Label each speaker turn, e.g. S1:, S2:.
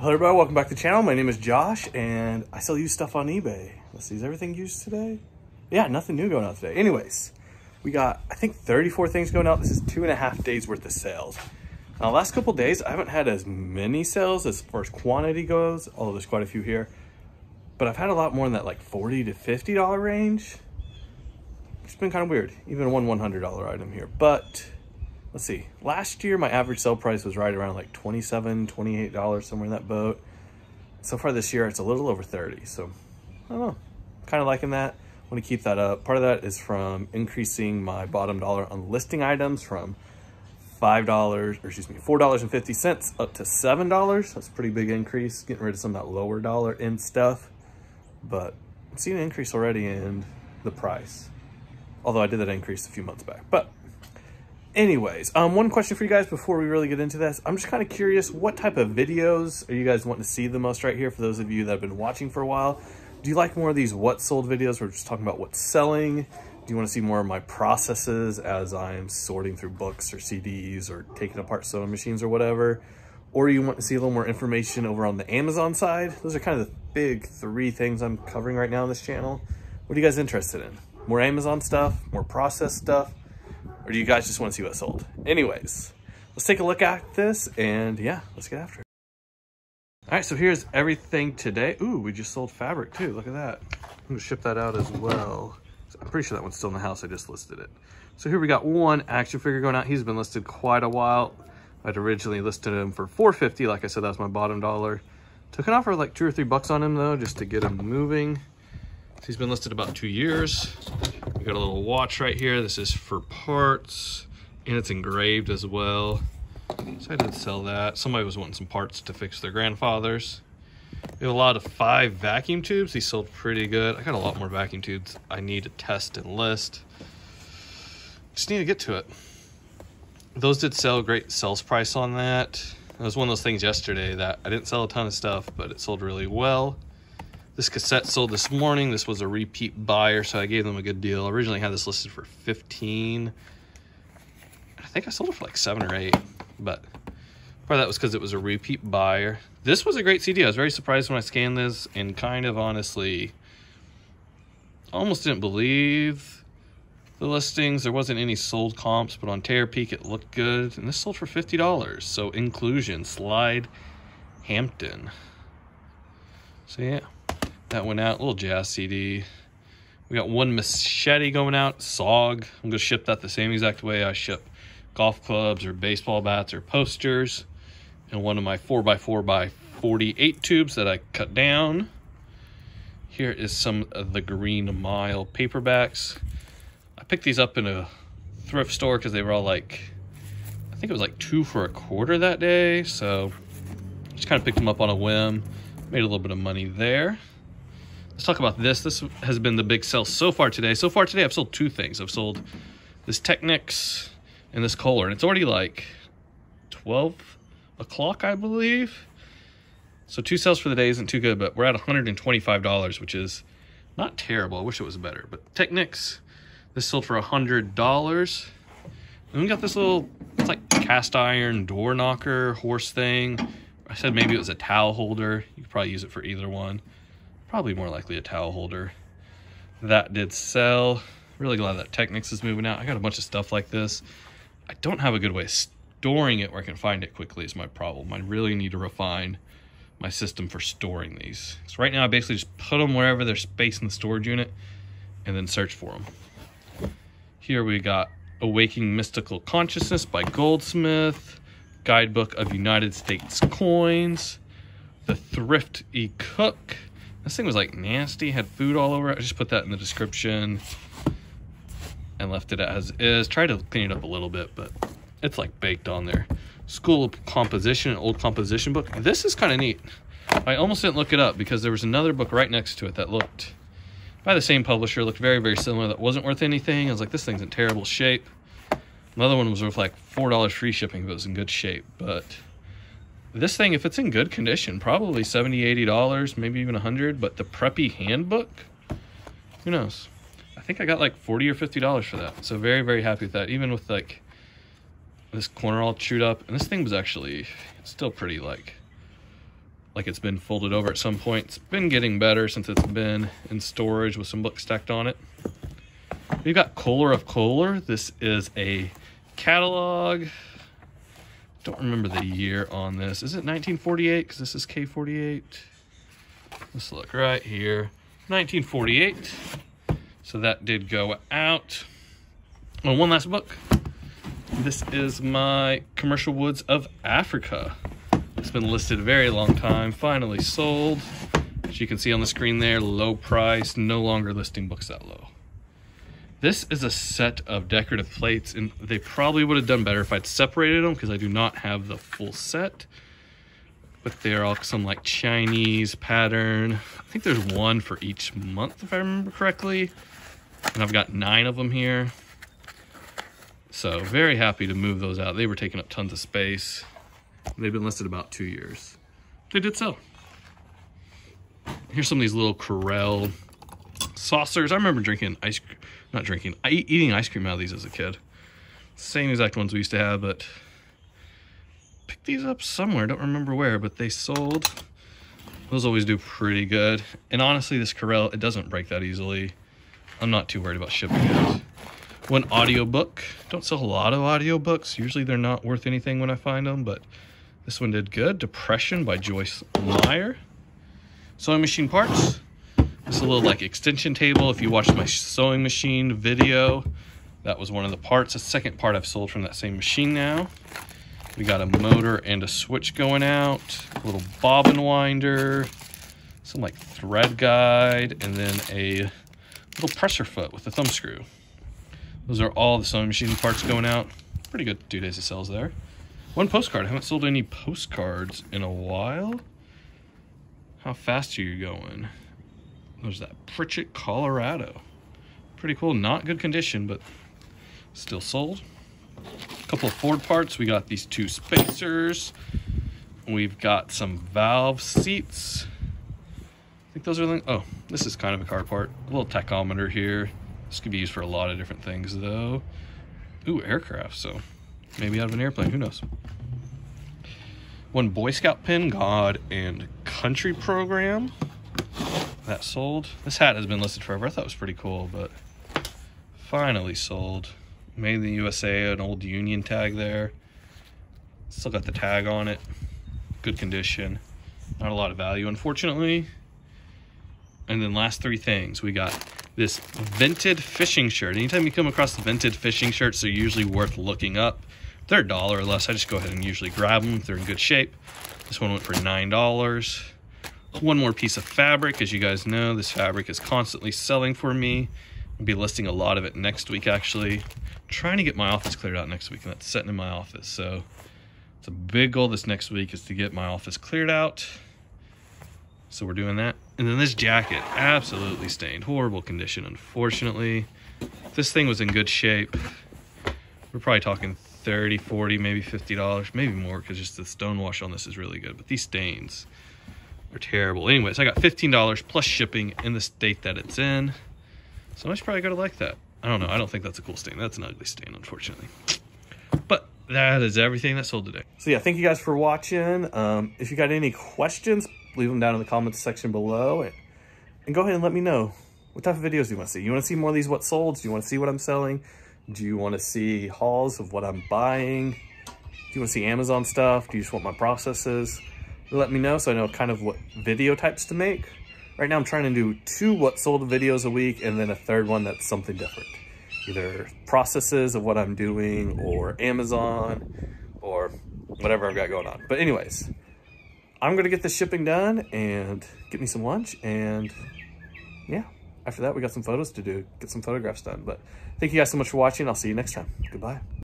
S1: Hello everybody, welcome back to the channel. My name is Josh and I sell used stuff on eBay. Let's see, is everything used today? Yeah, nothing new going out today. Anyways, we got, I think 34 things going out. This is 2.5 days worth of sales. Now, the last couple days, I haven't had as many sales as far as quantity goes, although there's quite a few here. But I've had a lot more in that like $40 to $50 range. It's been kind of weird, even one $100 item here. But let's see, last year my average sale price was right around like $27, $28, somewhere in that boat. So far this year, it's a little over 30. So I don't know, kind of liking that. I want to keep that up. Part of that is from increasing my bottom dollar on listing items from $4.50 up to $7. That's a pretty big increase, getting rid of some of that lower dollar end stuff. But I'm seeing an increase already in the price. Although I did that increase a few months back. But anyways, one question for you guys before we really get into this. I'm just kind of curious, what type of videos are you guys wanting to see the most right here? For those of you that have been watching for a while, do you like more of these what sold videos? We're just talking about what's selling. Do you want to see more of my processes as I'm sorting through books or CDs or taking apart sewing machines or whatever? Or you want to see a little more information over on the Amazon side? Those are kind of the big three things I'm covering right now on this channel. What are you guys interested in? More Amazon stuff, more process stuff? Or do you guys just want to see what's sold? Anyways, let's take a look at this and yeah, let's get after it. All right, so here's everything today. Ooh, we just sold fabric too, look at that. I'm gonna ship that out as well. I'm pretty sure that one's still in the house, I just listed it. So here we got one action figure going out. He's been listed quite a while. I'd originally listed him for $4.50. Like I said, that was my bottom dollar. Took an offer like $2 or $3 on him though, just to get him moving. So he's been listed about 2 years. We got a little watch right here. This is for parts and it's engraved as well. So I did sell that. Somebody was wanting some parts to fix their grandfather's. We have a lot of 5 vacuum tubes. These sold pretty good. I got a lot more vacuum tubes I need to test and list. Just need to get to it. Those did sell. Great sales price on that. It was one of those things yesterday that I didn't sell a ton of stuff, but it sold really well. This cassette sold this morning. This was a repeat buyer, so I gave them a good deal. I originally had this listed for $15. I think I sold it for like $7 or $8, but part of that was because it was a repeat buyer. This was a great CD. I was very surprised when I scanned this and kind of honestly almost didn't believe the listings. There wasn't any sold comps, but on Tear Peak it looked good. And this sold for $50. So Inclusion, Slide, Hampton. So yeah, that went out. A little jazz CD. We got one Machete going out, SOG. I'm going to ship that the same exact way I ship golf clubs or baseball bats or posters. And one of my 4x4x48 tubes that I cut down. Here is some of the Green Mile paperbacks. I picked these up in a thrift store because they were all like, I think it was like 2 for $1 that day. So just kind of picked them up on a whim. Made a little bit of money there. Let's talk about this. This has been the big sell so far today. So far today, I've sold 2 things. I've sold this Technics and this Kohler, and it's already like 12 o'clock, I believe. So 2 sales for the day isn't too good, but we're at $125, which is not terrible. I wish it was better. But Technics, this sold for $100. And we got this little, it's like cast iron door knocker horse thing. I said maybe it was a towel holder. You could probably use it for either one. Probably more likely a towel holder. That did sell. Really glad that Technics is moving out. I got a bunch of stuff like this. I don't have a good way of storing it where I can find it quickly is my problem. I really need to refine my system for storing these. So right now I basically just put them wherever there's space in the storage unit and then search for them. Here we got Awakening Mystical Consciousness by Goldsmith, Guidebook of United States Coins, The Thrift E-Cook. This thing was like nasty, had food all over it. I just put that in the description and left it as is. Tried to clean it up a little bit, but it's like baked on there. School of Composition, an old composition book. This is kind of neat. I almost didn't look it up because there was another book right next to it that looked, by the same publisher, looked very, very similar, that wasn't worth anything. I was like, this thing's in terrible shape. Another one was worth like $4 free shipping if it was in good shape. But this thing, if it's in good condition, probably $70, $80, maybe even $100. But the Preppy Handbook, who knows? I think I got like $40 or $50 for that. So very, very happy with that. Even with like this corner all chewed up. And this thing was actually, it's still pretty like like it's been folded over at some point. It's been getting better since it's been in storage with some books stacked on it. We've got Kohler of Kohler. This is a catalog. Don't remember the year on this. Is it 1948? Because this is K48. Let's look right here. 1948. So that did go out. Oh, one last book. This is my Commercial Woods of Africa. It's been listed a very long time. Finally sold. As you can see on the screen there, low price. No longer listing books that low. This is a set of decorative plates, and they probably would have done better if I'd separated them because I do not have the full set. But they're all some like Chinese pattern. I think there's one for each month if I remember correctly. And I've got 9 of them here. So very happy to move those out. They were taking up tons of space. They've been listed about 2 years. They did sell. Here's some of these little Corel saucers. I remember eating ice cream out of these as a kid. Same exact ones we used to have, but picked these up somewhere. Don't remember where, but they sold. Those always do pretty good. And honestly, this Corel, it doesn't break that easily. I'm not too worried about shipping it. One audiobook. Don't sell a lot of audiobooks. Usually they're not worth anything when I find them, but this one did good. Depression by Joyce Meyer. Sewing machine parts. This is a little like extension table. If you watched my sewing machine video, that was one of the parts. The second part I've sold from that same machine now. We got a motor and a switch going out. A little bobbin winder. Some like thread guide, and then a little presser foot with a thumb screw. Those are all the sewing machine parts going out. Pretty good 2 days of sales there. One postcard. I haven't sold any postcards in a while. How fast are you going? There's that Pritchett, Colorado. Pretty cool. Not good condition, but still sold. A couple of Ford parts. We got these 2 spacers. We've got some valve seats. I think those are the... Oh, this is kind of a car part. A little tachometer here. This could be used for a lot of different things, though. Ooh, aircraft, so maybe out of an airplane, who knows. One Boy Scout pin, God and Country program. That sold. This hat has been listed forever. I thought it was pretty cool, but finally sold. Made in the USA, an old Union tag there. Still got the tag on it. Good condition. Not a lot of value, unfortunately. And then last 3 things. We got this Vinted fishing shirt. Anytime you come across the Vinted fishing shirts, they're usually worth looking up. If they're $1 or less, I just go ahead and usually grab them if they're in good shape. This one went for $9. One more piece of fabric. As you guys know, this fabric is constantly selling for me. I'll be listing a lot of it next week, actually. Trying to get my office cleared out next week, and that's sitting in my office. So it's a big goal this next week is to get my office cleared out. So we're doing that. And then this jacket, absolutely stained. Horrible condition, unfortunately. If this thing was in good shape, we're probably talking $30, $40, maybe $50, maybe more, because just the stone wash on this is really good. But these stains are terrible. Anyways, I got $15 plus shipping in the state that it's in. Somebody's probably gonna like that. I don't know. I don't think that's a cool stain. That's an ugly stain, unfortunately. But that is everything that sold today. So yeah, thank you guys for watching. If you got any questions, leave them down in the comments section below. And go ahead and let me know. What type of videos do you want to see? You want to see more of these what solds? Do you want to see what I'm selling? Do you want to see hauls of what I'm buying? Do you want to see Amazon stuff? Do you just want my processes? Let me know so I know kind of what video types to make. Right now I'm trying to do 2 what sold videos a week and then a 3rd one that's something different. Either processes of what I'm doing or Amazon or whatever I've got going on. But anyways, I'm going to get this shipping done and get me some lunch. And yeah, after that we got some photos to do, get some photographs done. But thank you guys so much for watching. I'll see you next time. Goodbye.